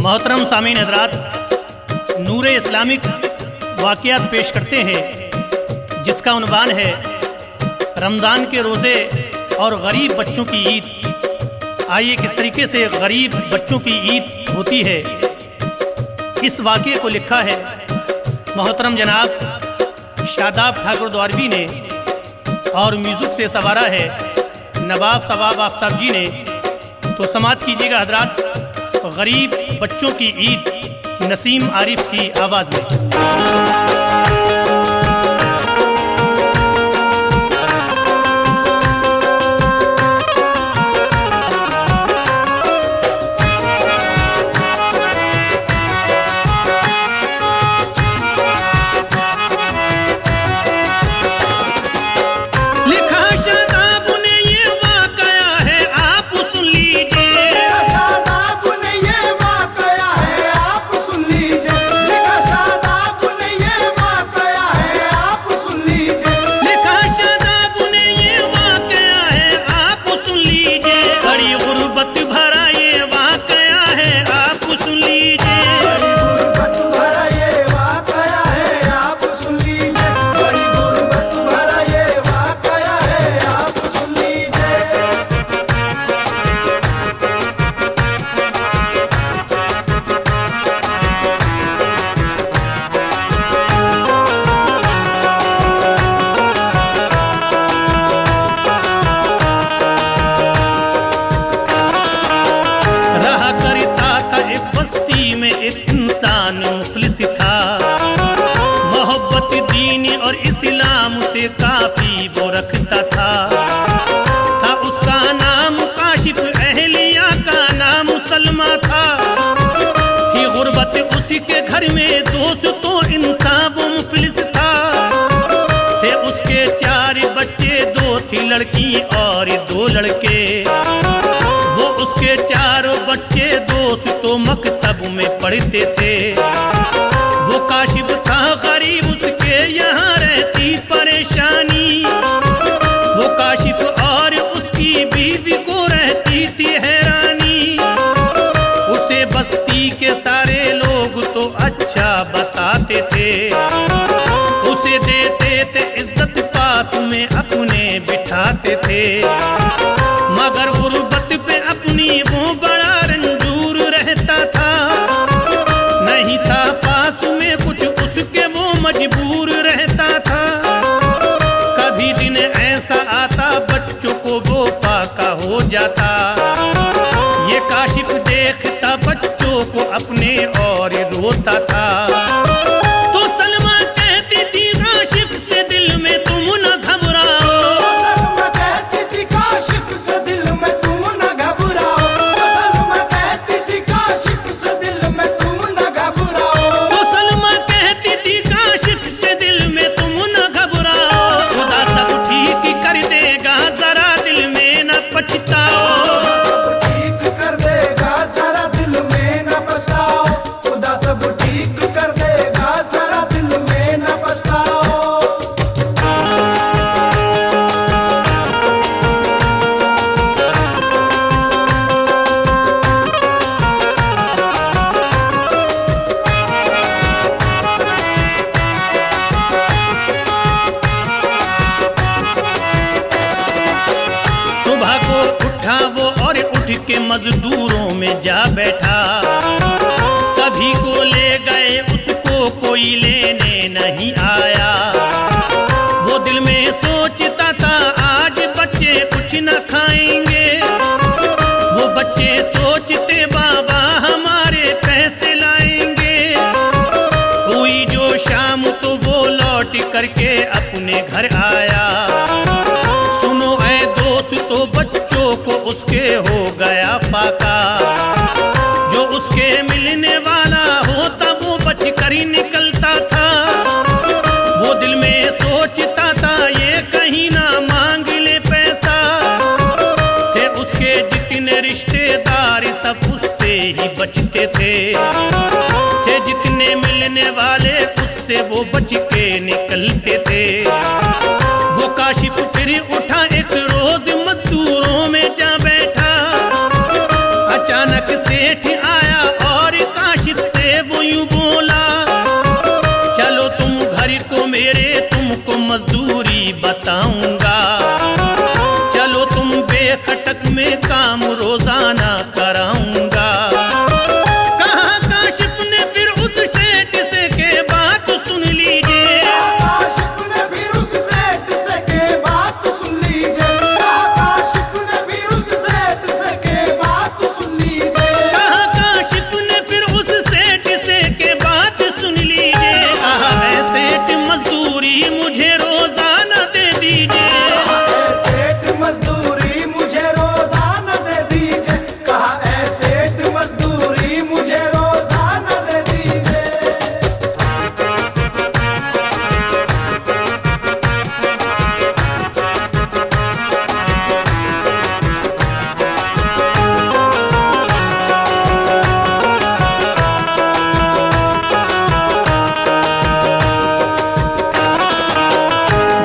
मोहतरम सामीन हज़रात, नूर इस्लामिक वाक़ियात पेश करते हैं जिसका उन्वान है रमज़ान के रोज़े और गरीब बच्चों की ईद। आइए किस तरीके से गरीब बच्चों की ईद होती है, इस वाक़े को लिखा है मोहतरम जनाब शादाब ठाकुर द्वारवी ने और म्यूज़िक से संवारा है नवाब सवाब आफ्ताब जी ने। तो समात कीजिएगा हज़रात, गरीब बच्चों की ईद नसीम आरिफ की आवाज़ में। इंसान मुखलिस था, मोहब्बत दीन और इस्लाम से काफी वो रखता था उसका नाम काशिफ, अहलिया का नाम सलमा था। थी गुर्बत उसी के घर में, दोस्तों इंसान वो मुफलिस था। थे उसके 4 बच्चे, 2 थी लड़की और 2 लड़के। वो उसके 4 बच्चे दोस्तों मकतब में पढ़ते थे। वो काशिफ था गरीब, उसके यहाँ रहती परेशानी। वो काशिफ और उसकी बीवी को रहती थी हैरानी। उसे बस्ती के सारे लोग तो अच्छा बताते थे, उसे देते थे इज्जत, पास में अपने बिठाते थे। मगर गुर्बत पे अपनी वो बड़ा रंजूर रहता था। नहीं था पास में कुछ उसके, वो मजबूर रहता था। कभी दिन ऐसा आता बच्चों को वो फाका हो जाता। ये काशिफ देखता बच्चों को अपने और रोता था। तो सलमा कहती थी काशिफ से दिल में तुम न घबराओ। वो और उठ के मजदूरों में जा बैठा। सभी को ले गए, उसको कोई लेने नहीं आया। वो दिल में सोचता था आज बच्चे कुछ न खाएंगे। वो बच्चे सोचते बाबा हमारे पैसे लाएंगे। हुई जो शाम तो वो लौट करके अपने घर आया। सुनो ऐ दोस्तों, बच्चों को उसके हो गया फाका। जो उसके मिलने वाला होता वो बच कर ही निकलता था। वो दिल में सोचता था ये कहीं ना मांग ले पैसा। थे उसके जितने रिश्तेदार सब उससे ही बचते थे। थे जितने मिलने वाले उससे वो बच के निकलते थे। वो काशिफ फिर उठा एक रोज मजदूरों में जा बैठा। अचानक सेठ आया और बताऊंगा। चलो तुम बेखटक में काम रोजाना कराऊंगा। कहा काशिफ ने फिर उस सेठ से के बात सुन लीजिए। काशिफ ने फिर उस सेठ से के बात सुन लीजिए। काशिफ ने फिर उस सेठ से के बात सुन लीजिए। कहा काशिफ ने फिर उस सेठ से के बात सुन लीजिए। कहा ऐ सेठ मजदूरी मुझे रोजाना दे दीजिए। सेठ मजदूरी मुझे रोजाना दे दीजिए। कहा ऐ सेठ मजदूरी मुझे रोजाना दे दीजिए।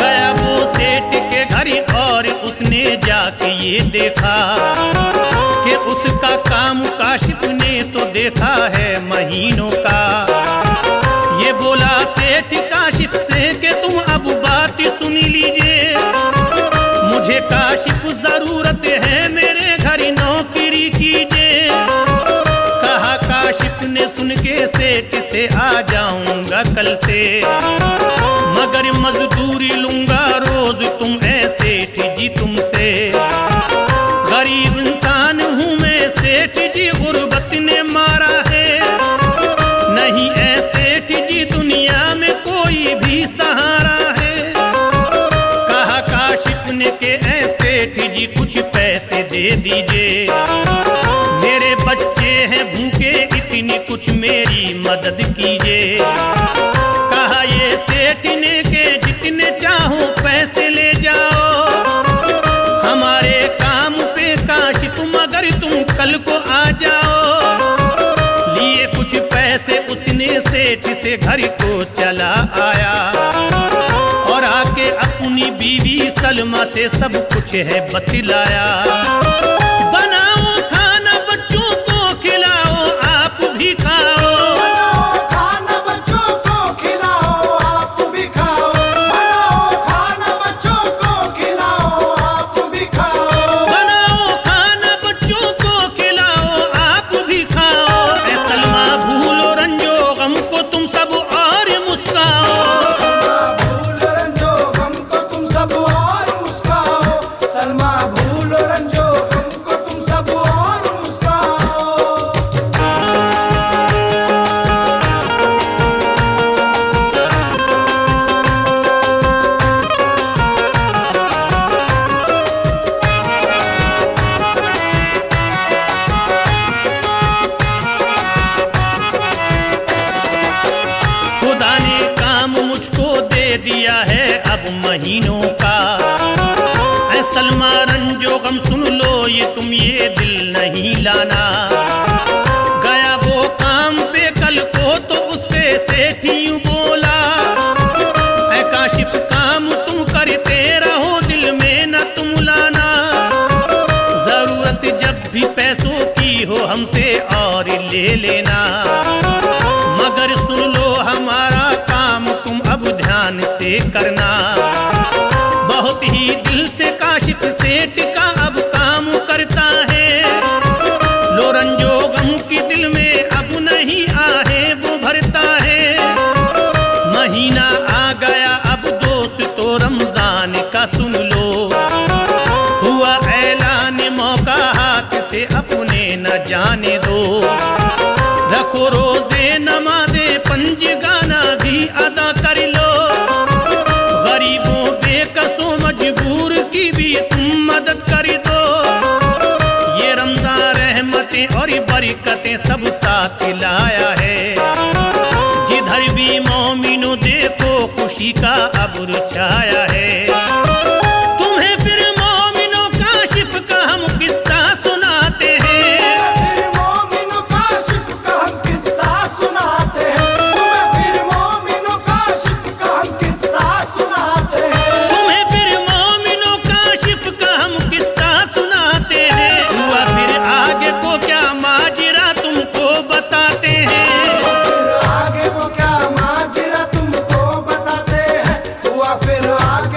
गया वो सेठ के घर और उसने जाके ये देखा कि उसका काम काशिफ ने तो देखा है महीनों का। ये बोला सेठ काशिफ से कि तुम अब बात सुन लीजिए। मुझे काशिफ जरूरत है, मेरे घर नौकरी कीजिए। कहा काशिफ ने सुन के सेठ से आ जाऊंगा कल से, मगर मजदूरी लूंगा रोज तुम ऐ सेठ जी तुमसे। गरीब इंसान हूँ मैं सेठ जी, गुर्बत ने मारा है। नहीं ऐ सेठ जी दुनिया में कोई भी सहारा है। कहा काशिफ ने के ऐ सेठ जी कुछ पैसे दे दीजिए। मेरे बच्चे हैं भूखे इतनी कुछ मेरी मदद कीजिए। कहा ये सेठ ने के जितने चाहो पैसे ले जाओ हमारे काम पे काशिफ, मगर तुम कल को आ जाओ। लिए कुछ पैसे उसने सेठ से घर को चला आया और आके अपनी बीवी सलमा से सब कुछ है बतलाया। बनाओ खाना बच्चों को खिलाओ, आप भी खाओ। बनाओ खाना बच्चों को खिलाओ, आप भी खाओ। बनाओ खाना बच्चों को खिलाओ, आप भी खाओ। बनाओ खाना बच्चों को खिलाओ, आप भी खाओ। ऐ सलमा भूलो रंजो गम को तुम सब और मुस्काओ। सलमा भूल रंजो गम को तुम सब और मुस्काओ। सलमा भूल रंजो गम को तुम सब और मुस्काओ। खुदा ने काम मुझको दे दिया है अब महीनों का। ऐ सलमा रंजो गम सुन लो ये दिल नहीं लाना। गया वो काम पे कल को तो उससे सेठ यूं बोला। ऐ काशिफ काम तुम करते रहो, दिल में न तुम लाना। जरूरत जब भी पैसों की हो हमसे और ले लेना। मगर सुन लो हमारा काम तुम अब ध्यान से करना। बहुत ही दिल से काशिफ सेठ का अब काम करता है। लो रंजो गम की दिल में अब नहीं आहे वो भरता है। महीना आ गया अब दोस्तों रमजान का सुन लो। हुआ ऐलान मौका हाथ से अपने न जाने दो। रखो रोजे नमाज़े पंज गाना भी अदा कर लो। गरीबों बेकसों मजबूर की भी तुम मदद कर दो। ये रमजान रहमतें और बरकतें सब साथ लाया है। जिधर भी मोमिनो देखो खुशी का अब्र छाया है। तुम्हें फिर मोमिनो काशिफ का हम किस्सा सुनाते हैं। फिर मोमिनो काशिफ का हम किस्सा सुनाते हैं। तुम्हें फिर मोमिनो काशिफ का हम किस्सा सुनाते हैं। तुम्हें फिर मोमिनो काशिफ का हम किस्सा सुनाते हैं। हुआ फिर आगे को क्या माजरा तुमको बताते हैं। फिर आगे वो क्या माजरा तुमको बताते हैं। हुआ फिर आगे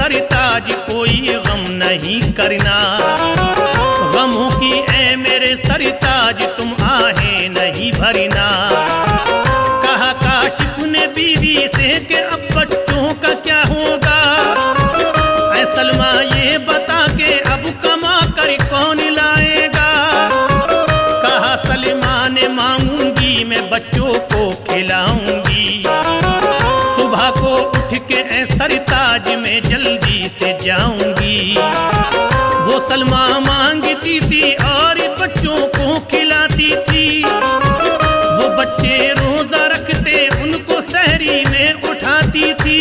सरताज कोई गम नहीं करना, गमों की ए मेरे सरताज तुम आहें नहीं भरना। कहा काशिफ ने बीवी से कि अब बच्चों का क्या होगा, ऐ सलमा ये बता के अब कमा कर कौन लाएगा। कहा सलमा ने मांगूंगी मैं बच्चों को खिलाऊंगी, सुबह को उठ के ऐ सरताज में जल्दी से जाऊंगी। वो सलमा मांगती थी और बच्चों को खिलाती थी, वो बच्चे रोजा रखते उनको सहरी में उठाती थी।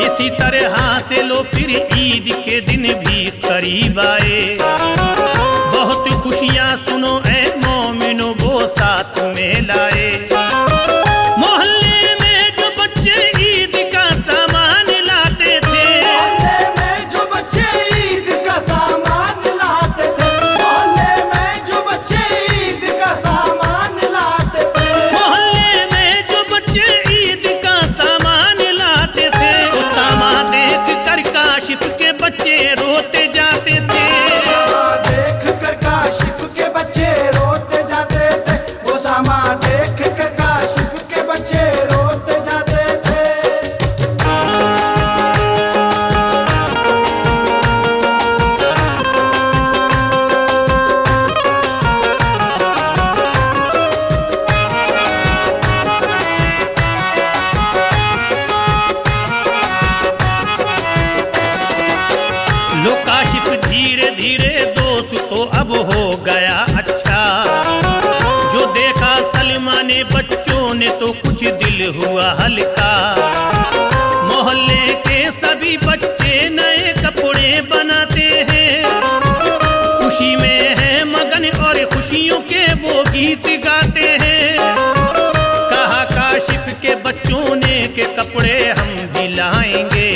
इसी तरह से लो फिर ईद के दिन भी करीब आए, बहुत खुशियां सुनो ऐ मोमिनो वो साथ में लाए। मोहल्ले में जो बच्चे ईद का सामान लाते थे, मोहल्ले में जो बच्चे ईद का सामान लाते थे, मोहल्ले में जो बच्चे ईद का सामान लाते थे, मोहल्ले में जो बच्चे ईद का सामान लाते थे, वो सामान देख कर काशिफ के बच्चे रोते जाते थे। सामा देख कर काशिफ के बच्चे रोते जाते थे, वो सामा देख कर काशिफ के बच्चे रोते जाते थे। लो काशिफ धीरे धीरे दोस्त तो अब हो गया अच्छा, जो देखा सलमा ने बच्चों ने तो कुछ दिल हुआ हल्का। मोहल्ले के सभी बच्चे नए कपड़े बनाते हैं, खुशी में है मगन और खुशियों के वो गीत गाते हैं। कहा काशिफ के बच्चों ने के कपड़े हम भी लाएंगे,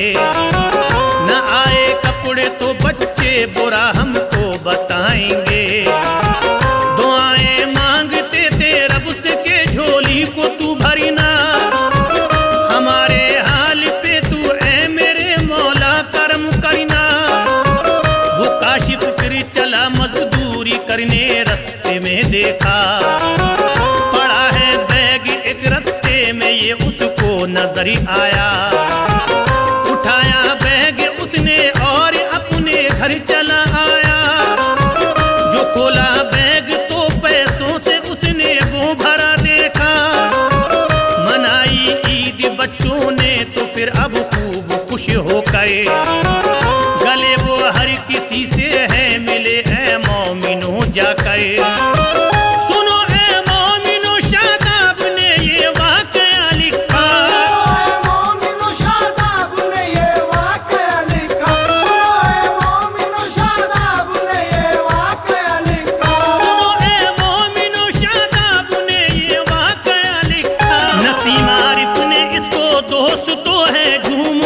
न आए कपड़े तो बच्चे बुरा हमको बताएंगे। दुआएं मांगते थे रब से के झोली को तू भरना, हमारे हाल पे तू ऐ मेरे मौला करम करना। वो काशिफ फिर चला मजदूरी करने, रास्ते में देखा पड़ा है बैग एक रास्ते में, ये उसको नजर आया। उठाया बैग उसने और अपने घर चला आया, जो खोला बैग तो पैसों से उसने वो भरा देखा। मनाई ईद बच्चों ने तो फिर अब खूब खुश हो गए, गले वो हर किसी से है मिले ऐ मोमिनो जाकर। सुनो ऐ मोमिनो शादाब ने ये वाकया लिखा, मोमिनो शादाब ने ये वाकया लिखा, सुनो ए मोमिनो शादाब ने ये वाकया लिखा। सुनो ऐ मोमिनो शादाब ने ये वाकया लिखा। नसीम आरिफ ने इसको दोस्त तो है झूम